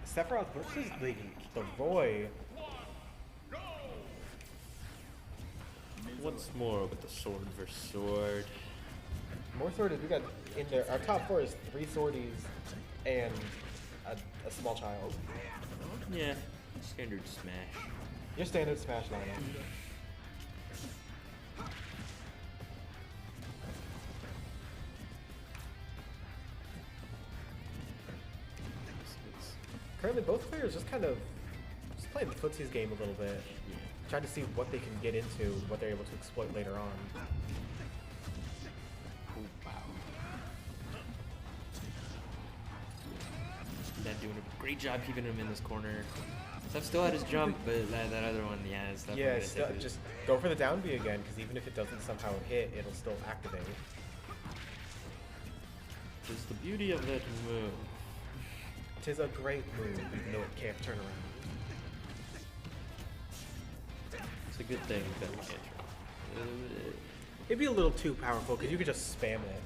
Sephiroth versus the Roy. Once more with the sword versus sword. More swordies. We got in there. Our top four is 3 swordies and a small child. Yeah, standard smash. Your standard smash lineup. Currently, both players just kind of just playing the footsies game a little bit. Yeah. Trying to see what they can get into, what they're able to exploit later on. Oh, wow. That doing a great job keeping him in this corner. Seth still had his jump, but that other one, yeah, it's definitely Yeah, still, just go for the down B again, because even if it doesn't somehow hit, it'll still activate. Just the beauty of that move. Tis a great move, even though it can't turn around. It's a good thing that we can't turn. It'd be a little too powerful, because you could just spam it.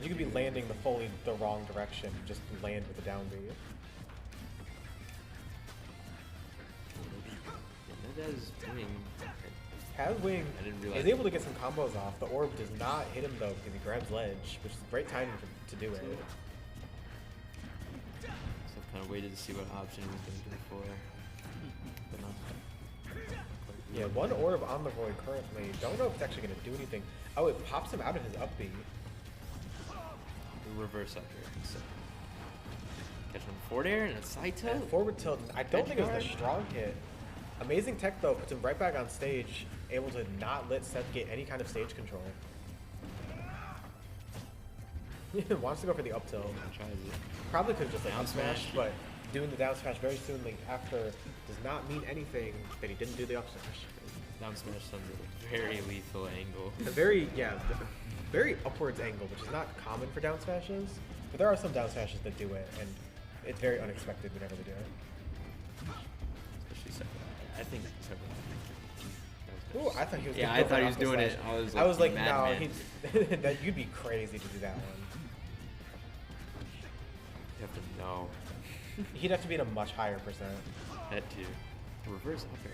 You could be landing the wrong direction, just land with the down B. That is wing. Has wing, I didn't realize. is able to get some combos off. The orb does not hit him though, because he grabs ledge, which is great timing to do it. So I've kind of waited to see what option he was going to go for. But not quite Yeah, one orb on the Void currently. Don't know if it's actually going to do anything. Oh, it pops him out of his up B. the reverse up here. So, catch him forward air and a side tilt. And forward tilt. I don't think it was the Edgeguard. strong hit. Amazing tech though, puts him right back on stage, able to not let Seth get any kind of stage control. Wants to go for the up tilt. Tries it. Probably could have just like Down up smash, smash. but doing the down smash very soon after does not mean anything that he didn't do the up smash. Down smash sends a very lethal angle. A very upwards angle, which is not common for down smashes, but there are some down smashes that do it, and it's very unexpected whenever they do it. Especially Sephiroth. I think Sephiroth. Ooh, I thought he was. Yeah, gonna I go for thought an he was up doing smash. it. I was like, no, madman. that you'd be crazy to do that one. You have to know. He'd have to be at a much higher percent. That too. Reverse up air.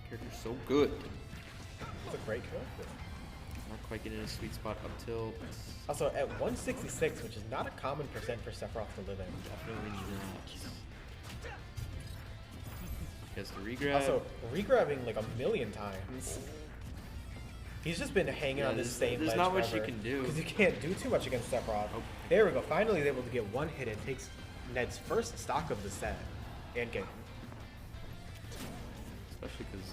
Character's so good. It's a great character. Not quite getting a sweet spot up tilt. Also, at 166, which is not a common percent for Sephiroth to live in. Definitely not. Gets the regrab. Also, regrabbing like a million times. He's just been hanging on this same There's ledge not much you can do. because you can't do too much against Sephiroth. Nope. There we go. Finally, he's able to get one hit. It takes Ned's first stock of the set and game. Especially because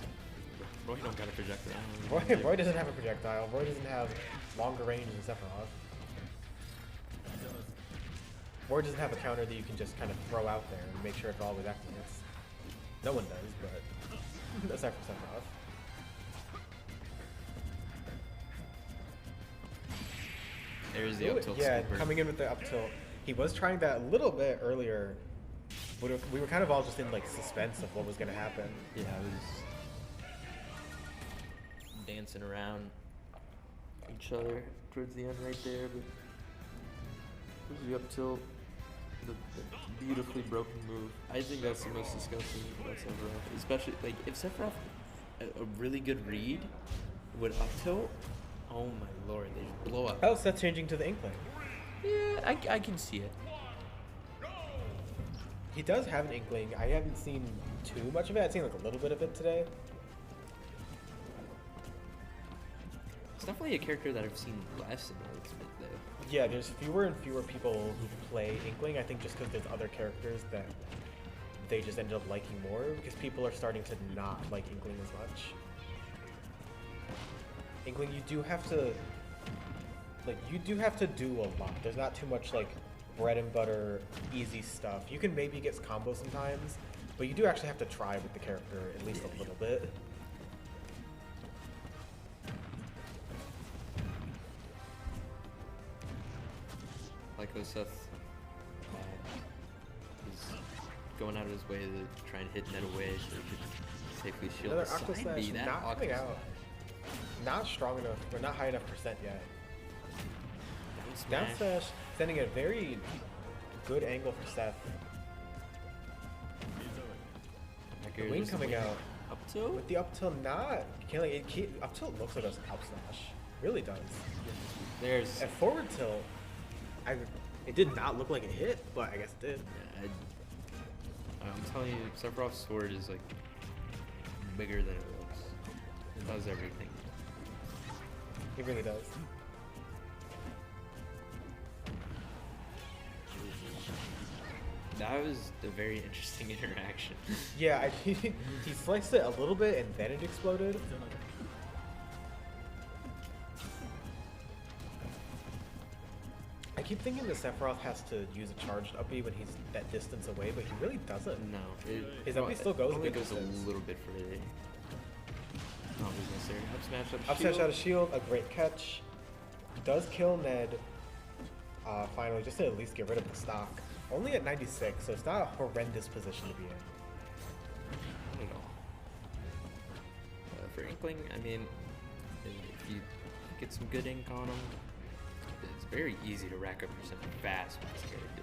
Roy don't got a projectile. Roy doesn't have a projectile. Roy doesn't have longer range than Sephiroth. Roy doesn't have a counter that you can just kind of throw out there and make sure it always activates. No one does, but aside from Sephiroth. There's the up tilt. Yeah, Super. coming in with the up tilt. He was trying that a little bit earlier. We were kind of all just in like suspense of what was going to happen. Yeah, I was dancing around each other towards the end right there. But there's the up tilt. The beautifully broken move. I think that's the most disgusting about Sephiroth. Especially, like, if Sephiroth a really good read would up tilt, oh my lord, they just blow up. How's Seth changing to the Inkling? Yeah, I can see it. He does have an Inkling. I haven't seen too much of it. I've seen like a little bit of it today. It's definitely a character that I've seen less in Ultimate, though. Yeah, there's fewer and fewer people who play Inkling, I think just because there's other characters that they just ended up liking more, because people are starting to not like Inkling as much. Inkling, you do have to do a lot. There's not too much like bread and butter, easy stuff. You can maybe get combos sometimes, but you do actually have to try with the character at least a little bit. Like how Seth is going out of his way to try and hit Ned away so he could safely shield Another the Octo side Slash B. That not Octo coming Slash. out. Not strong enough. We're not high enough percent yet. Down Down smash. smash sending a very, good angle for Seth. The wing coming out. Up tilt? With the up tilt not. Up tilt looks like a up smash. Really does. There's... At forward tilt, it did not look like it hit, but I guess it did. Yeah, I'm telling you, Sephiroth's sword is like bigger than it looks. It does everything. It really does. That was a very interesting interaction. Yeah, he sliced it a little bit and then it exploded. I keep thinking that Sephiroth has to use a charged up B when he's that distance away, but he really doesn't. No. His up B still goes a only good goes distance. a little bit further. Not always necessary. Up smash, Up smash out of shield, a great catch. Does kill Ned. Finally, just to at least get rid of the stock. Only at 96, so it's not a horrendous position to be in. Not at all. For Inkling, I mean, if you get some good ink on him, it's very easy to rack up percent fast with this character.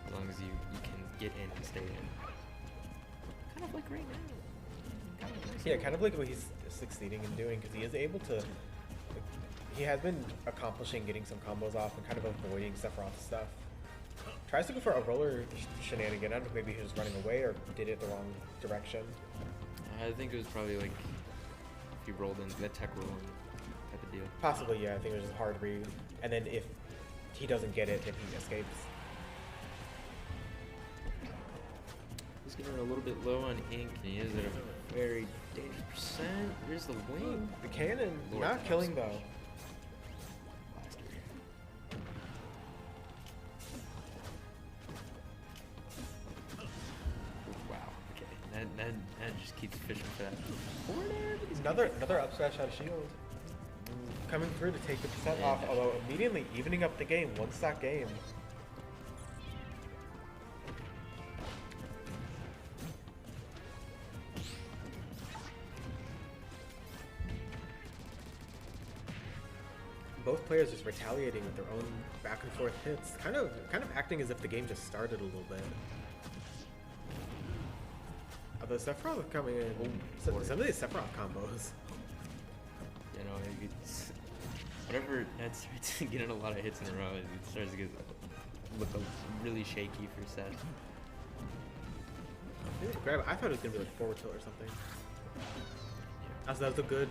As long as you can get in and stay in. Kind of like right now. Yeah, kind of like what he's succeeding in doing, because he is able to... He has been accomplishing getting some combos off and kind of avoiding Sephiroth stuff. Tries to go for a roller shenanigan. I don't know if maybe he was running away or did it the wrong direction. I think it was probably like if he rolled in, the tech roll in type of deal. Possibly, yeah. I think it was just a hard read. And then if he doesn't get it, then he escapes. He's getting a little bit low on ink, and he is at a very dangerous percent. Here's the wing. The cannon, Lord, not killing though. That just keeps fishing for that. Another up smash out of shield. Coming through to take the percent off, although immediately evening up the game, one stock game. Both players just retaliating with their own back and forth hits, kind of acting as if the game just started a little bit. The Sephiroth coming in. Some of these Sephiroth combos. You know, it's whenever Ned starts getting a lot of hits in a row, it starts to look really shaky for Seth. I thought it was gonna be like forward tilt or something. Yeah. So that was a good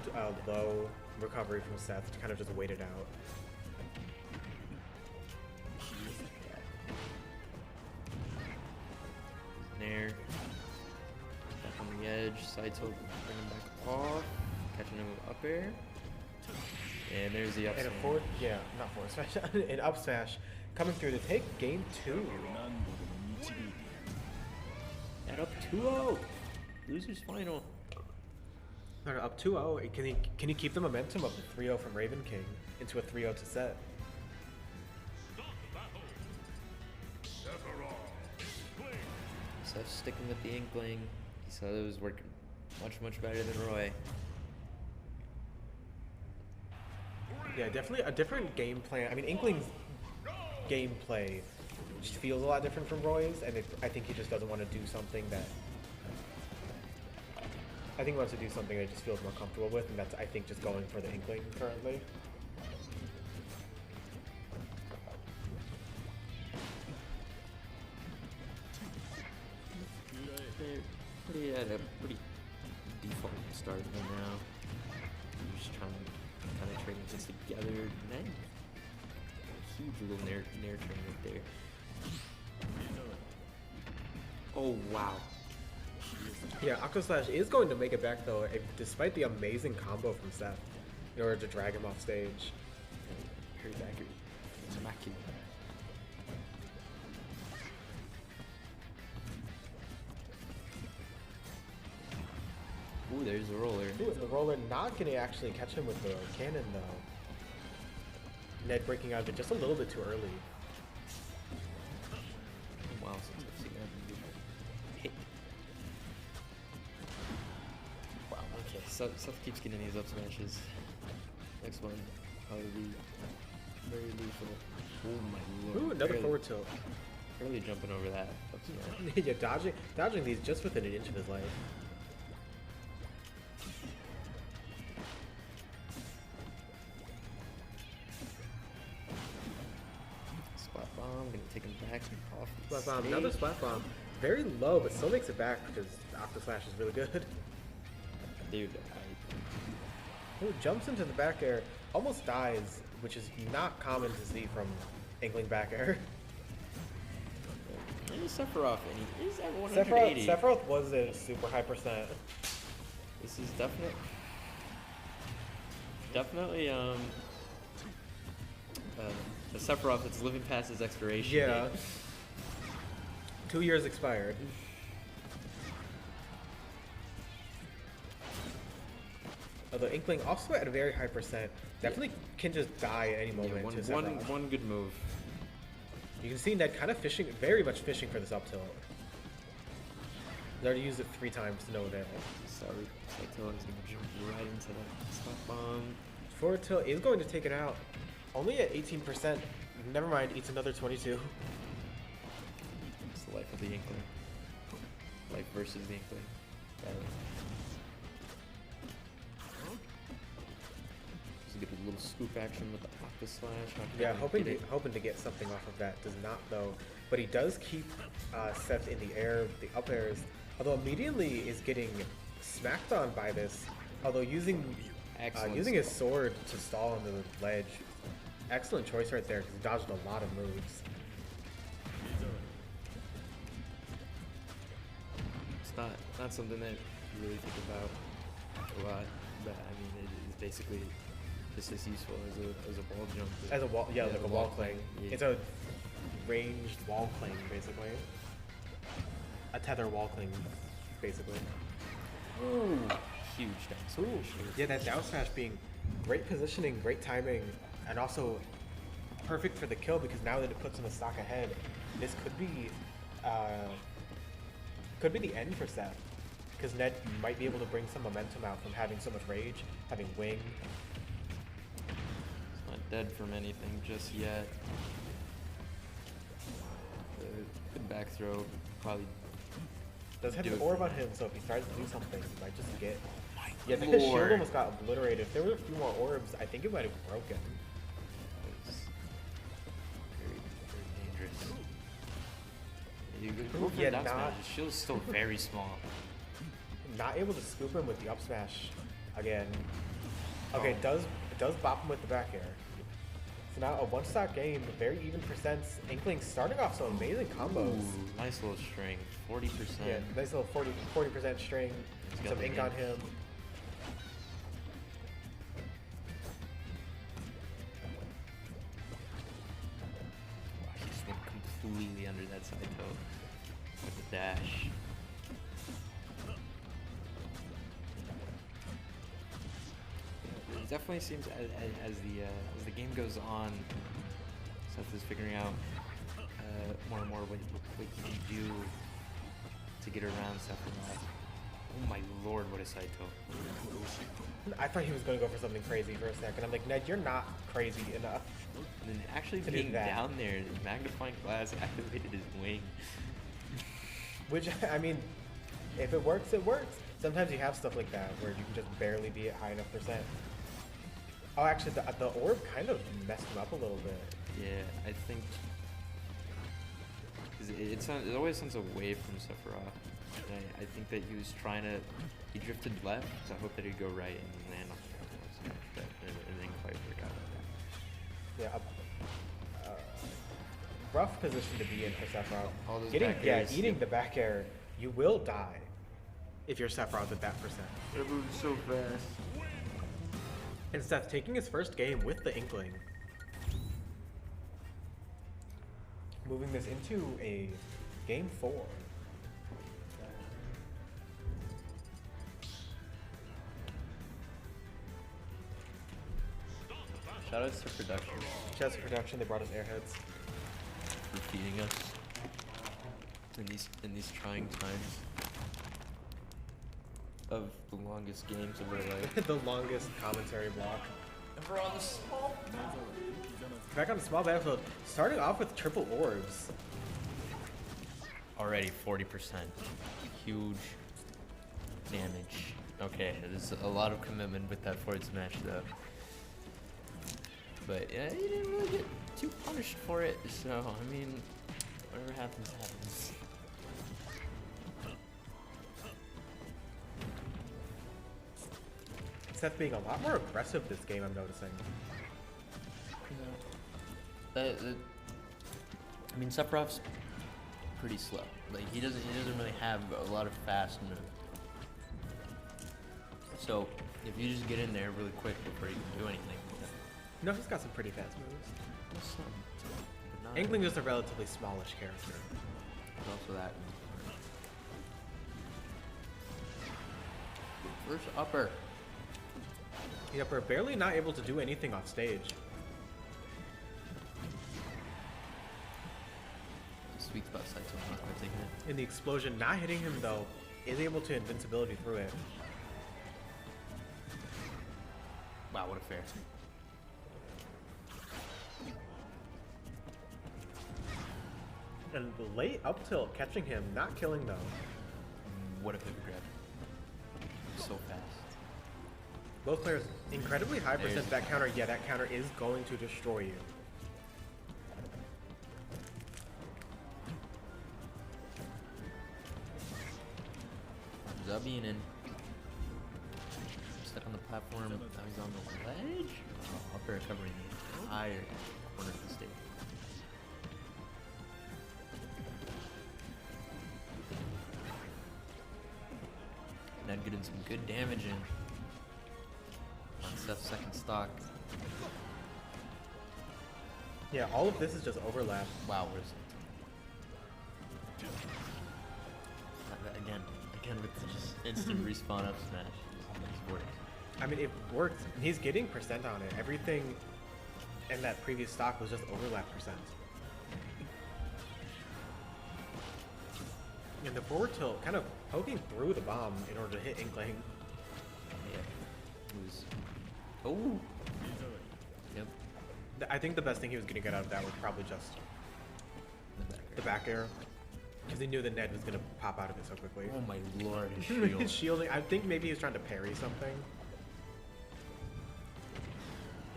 low recovery from Seth to kind of just wait it out. Nair. On the edge, side tilt, bring him back off, catching him with up air, and there's the up smash. And a forward, yeah, not forward smash, an up smash coming through to take game 2. And up 2-0, losers final. Up 2-0. Can you keep the momentum of the 3-0 from Raven King into a 3-0 to set? Seth's sticking with the Inkling. He saw it was working much better than Roy. Yeah, definitely a different game plan. I mean, Inkling's gameplay just feels a lot different from Roy's, and I think he just doesn't want to do something that... I think he wants to do something that he just feels more comfortable with, and that's, I think, just going for the Inkling currently. They're at a pretty default start right now. You're just trying to kind of trading things together, and then a huge little nair train right there. Oh wow. Yeah, Octo Slash is going to make it back though, despite the amazing combo from Seth in order to drag him off stage. Very accurate. It's immaculate. Ooh, there's the roller. Ooh, the roller not going to actually catch him with the cannon though. Ned breaking out of it just a little bit too early. Wow, since I've seen that hit. Wow, okay. Seth keeps getting these up smashes. Next one, probably very lethal. Oh my lord. Ooh, another forward tilt. Barely jumping over that. Up smash. Yeah, dodging these just within an inch of his life. Splat bomb, gonna take him back off the Splat bomb, stage. another splat bomb. Very low, but still makes it back because Octo Slash is really good. Dude, Ooh, jumps into the back air, almost dies, which is not common to see from Inkling back air. Here's Sephiroth, and he is at 180. Sephiroth was a super high percent. This is definitely a Sephiroth that's living past his expiration Yeah. date. 2 years expired. Although Inkling also at a very high percent, definitely can just die at any moment. Yeah, to Sephiroth. one good move. You can see Ned kind of fishing, very much fishing for this up tilt. He's already used it 3 times to no avail. Sorry, Saito is gonna jump right into that spot bomb. Forward tilt is going to take it out. Only at 18%. Never mind, eats another 22. It's the life of the Inkling. Life versus the Inkling. Just get a little scoop action with the Octa Slash. Yeah, hoping to get something off of that. Does not though. But he does keep Seth in the air, the up airs. Although immediately is getting smacked on by this. Although using his sword to stall onto the ledge. Excellent choice right there because he dodged a lot of moves. It's not something that you really think about a lot, but I mean it is basically just as useful as a wall jump. As a wall, yeah, like a wall cling. Yeah. It's a ranged wall cling, basically. A tether wall cling, basically. Ooh, huge down smash. Yeah, that down smash being great positioning, great timing, and also perfect for the kill because now that it puts him a stock ahead, this could be the end for Seth. Because Ned might be able to bring some momentum out from having so much rage, having wing. It's not dead from anything just yet. Good back throw, probably. Does have do an it. orb on him, so if he tries to do something, he might just get. Yeah, the Lord. shield almost got obliterated. If there were a few more orbs, I think it might have broken. It's very, very dangerous. You go for Yeah, down not- smash. His shield's still very small. Not able to scoop him with the up smash again. Okay, Oh. it does bop him with the back air. So now a one-stock game, very even percents. Inkling starting off some amazing combos. Ooh, nice little string, 40%. Yeah, nice little 40% string. He's got Some the ink on ink. him. Wow, he just went completely under that side toe with the dash. It definitely seems as the game goes on, Seth is figuring out more and more what he can do to get around Sephiroth. Oh my lord, what a side toe. I thought he was going to go for something crazy for a second. I'm like, Ned, you're not crazy enough. And then actually To do being that. down there, the magnifying glass activated his wing. Which, I mean, if it works, it works. Sometimes you have stuff like that where you can just barely be at high enough percent. Oh, actually, the orb kind of messed him up a little bit. Yeah, I think 'cause it always sends away from Sephiroth. And I think that he was trying to, he drifted left, so I hope that he'd go right and then land on the smash, but and then quite forgot about that. Yeah, rough position to be in for All Sephiroth. those Getting, back yeah, airs, eating yeah. the back air, you will die if you're Sephiroth at that percent. They're moving so fast. And Seth taking his first game with the Inkling. Moving this into a game 4. Shoutouts to production Shouts to production, they brought us airheads. for feeding us in these trying times of the longest games of our life. The longest commentary block. And we're on the small Back on the small battlefield, starting off with triple orbs. Already 40%. Huge damage. Okay, there's a lot of commitment with that forward smash though. But yeah, he didn't really get too punished for it, so I mean, whatever happens, happens. Seth being a lot more aggressive this game, I'm noticing. I mean, Sephiroth's pretty slow. Like he doesn't really have a lot of fast moves. So if you just get in there really quick before you can do anything. No, he's got some pretty fast moves. Well, some, but not Inkling is a relatively smallish character. There's also that. First upper. Yeah, we're barely not able to do anything off stage. Sweet spot side, so I'm not quite taking it. In the explosion, not hitting him though, is able to invincibility through it. Wow, what a fair. And the late up tilt catching him, not killing though. What a pivot grab. So fast. Both players incredibly high There's- percent that counter. Yeah, that counter is going to destroy you. Zubbing in. Stuck on the platform. Now he's on the ledge. Oh, upper covering the entire corner of the stage. Then getting some good damage in on Seth's second stock. Yeah, all of this is just overlap. Wow, where's it? Again with the just instant respawn up smash. It's worked. I mean, it worked. He's getting percent on it. Everything in that previous stock was just overlap percent. And the forward tilt kind of poking through the bomb in order to hit Inkling. Yeah. It was. Oh! Yep. I think the best thing he was going to get out of that was probably just the back air. Because he knew the Ned was going to pop out of it so quickly. Oh my lord, his shield. His shielding. I think maybe he was trying to parry something.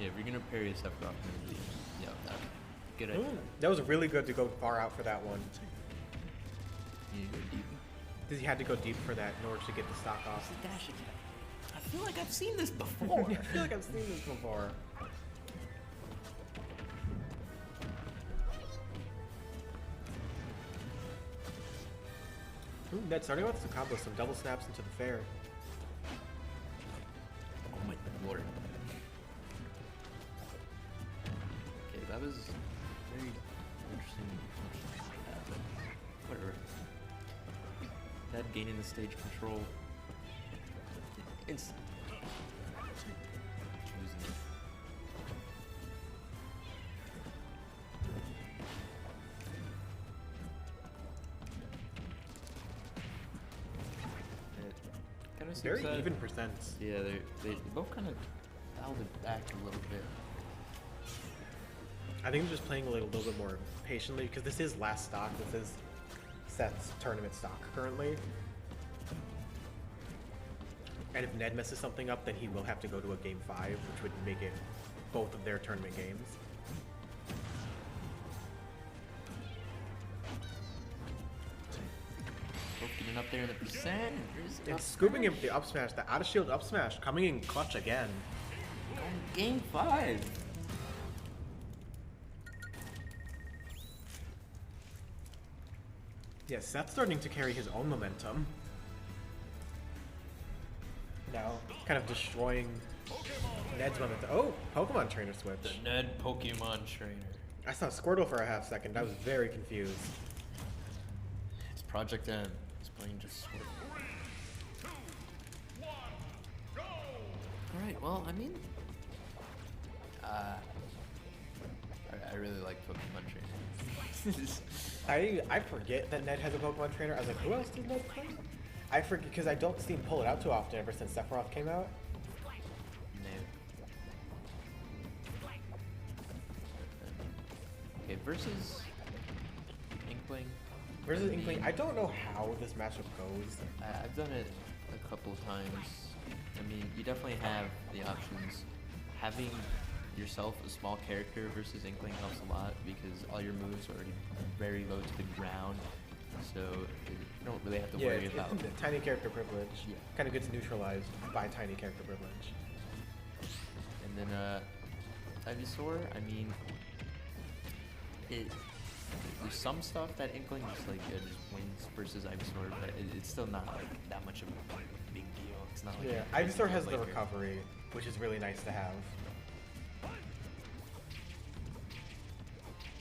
Yeah, if you're gonna parry a Sephiroth, yeah, good idea. Ooh, that was really good to go far out for that one. You go deep. Because he had to go deep for that in order to get the stock off. Dash attack. I feel like I've seen this before. I feel like I've seen this before. Ooh, Ned starting with some combos, some double snaps into the fair. Oh my lord. Okay, that was very interesting. But whatever. That gaining the stage control. Instant. Losing it. Kind of Very even percents. Yeah, they both kind of dialed it back a little bit. I think I'm just playing a little bit more patiently because this is last stock. This is Seth's tournament stock currently. And if Ned messes something up, then he will have to go to a game 5, which would make it both of their tournament games. Both getting up there in the percent. And scooping him with the up smash, the out of shield up smash, coming in clutch again. Game 5. Yeah, Seth's starting to carry his own momentum. Now, kind of destroying Ned's momentum. Oh, Pokemon trainer switch. The Ned Pokemon trainer. I saw Squirtle for a half second. I was very confused. It's Project M. He's playing just Squirtle. Alright, well, I mean... I really like Pokemon trainer. I forget that Ned has a Pokemon trainer. I was like, who else does Ned play? I forget because I don't see him pull it out too often ever since Sephiroth came out. Okay, versus Inkling. versus Inkling. I don't know how this matchup goes. I've done it a couple of times. I mean, you definitely have the options. Having yourself a small character versus Inkling helps a lot because all your moves are already very low to the ground, so you don't really have to worry about tiny character privilege. Yeah. Kind of gets neutralized by tiny character privilege. And then Ivysaur, I mean, there's some stuff that Inkling just like just wins versus Ivysaur, but it's still not like that much of a big deal. It's not like Ivysaur has the recovery, which is really nice to have.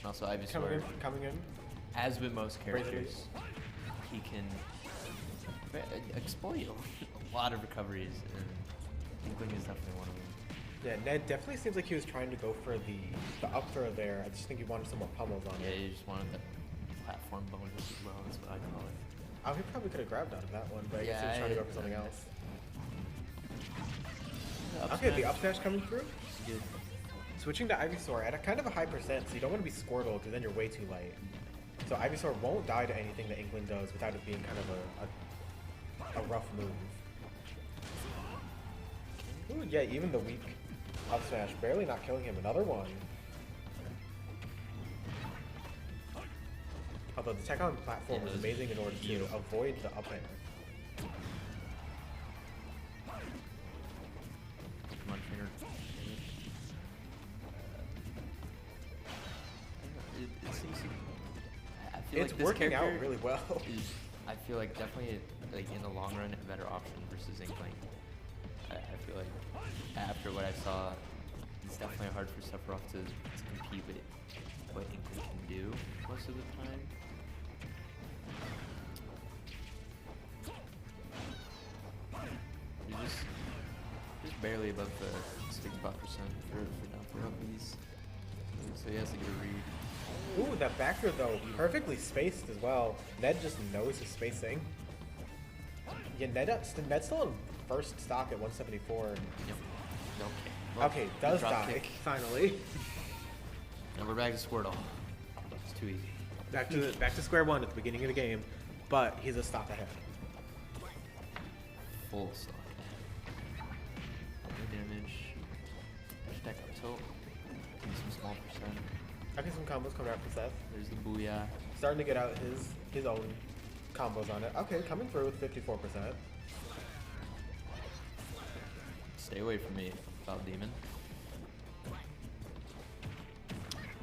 Also, Ivysaur coming in. As with most characters, he can exploit a lot of recoveries, and Inkling is definitely one of them. Yeah, Ned definitely seems like he was trying to go for the up throw there. I just think he wanted some more pummels on it. Yeah, he just wanted the platform bonus as well, that's what I call it. Oh, he probably could have grabbed out of that one, but I guess he was trying to go for something else. Okay, the up smash coming through. Good. Switching to Ivysaur at a kind of a high percent, so you don't want to be Squirtle because then you're way too light. So Ivysaur won't die to anything that Inkling does without it being kind of a rough move. Ooh, yeah, even the weak up smash barely not killing him. Another one. Although the tech on platform was amazing in order to avoid the up air. Come on, trainer. It seems I feel It's like this working out character really well. I feel like definitely like in the long run a better option versus Inkling. I feel like after what I saw, it's definitely hard for Sephiroth to compete with what Inkling can do most of the time. You're just barely above the 65% for down throw these. So he has to get a read. Ooh, that back throw though, perfectly spaced as well. Ned just knows his spacing. Yeah, Ned's still in first stock at 174. Yep. Okay. Okay, does die, finally. And we're back to Squirtle. It's too easy. Back to square one at the beginning of the game, but he's a stock ahead. Full stock. No damage. Stack up tilt. Give some small percent. I think some combos coming out from Seth. There's the booyah. Starting to get out his own combos on it. Okay, coming through with 54%. Stay away from me, Foul Demon.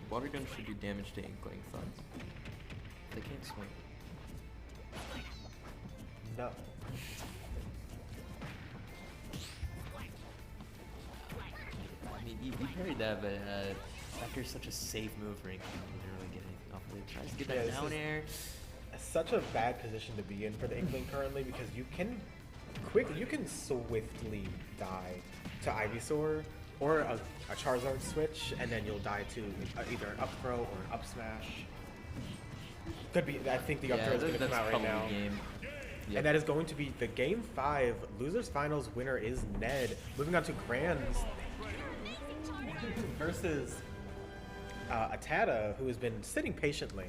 Water gun should do damage to Inkling thuns. They can't swing. No. I mean, you parried that, but after such a safe move for Inkling, you didn't really get anything off of it. Tries to get that down air. Such a bad position to be in for the Inkling currently because you can swiftly die to Ivysaur or a Charizard switch, and then you'll die to either an up throw or an up smash. Could be. I think the up throw is going to come out right now. Yep. And that is going to be the Game 5 Losers Finals winner is Ned. Moving on to Grands versus Atada, who has been sitting patiently.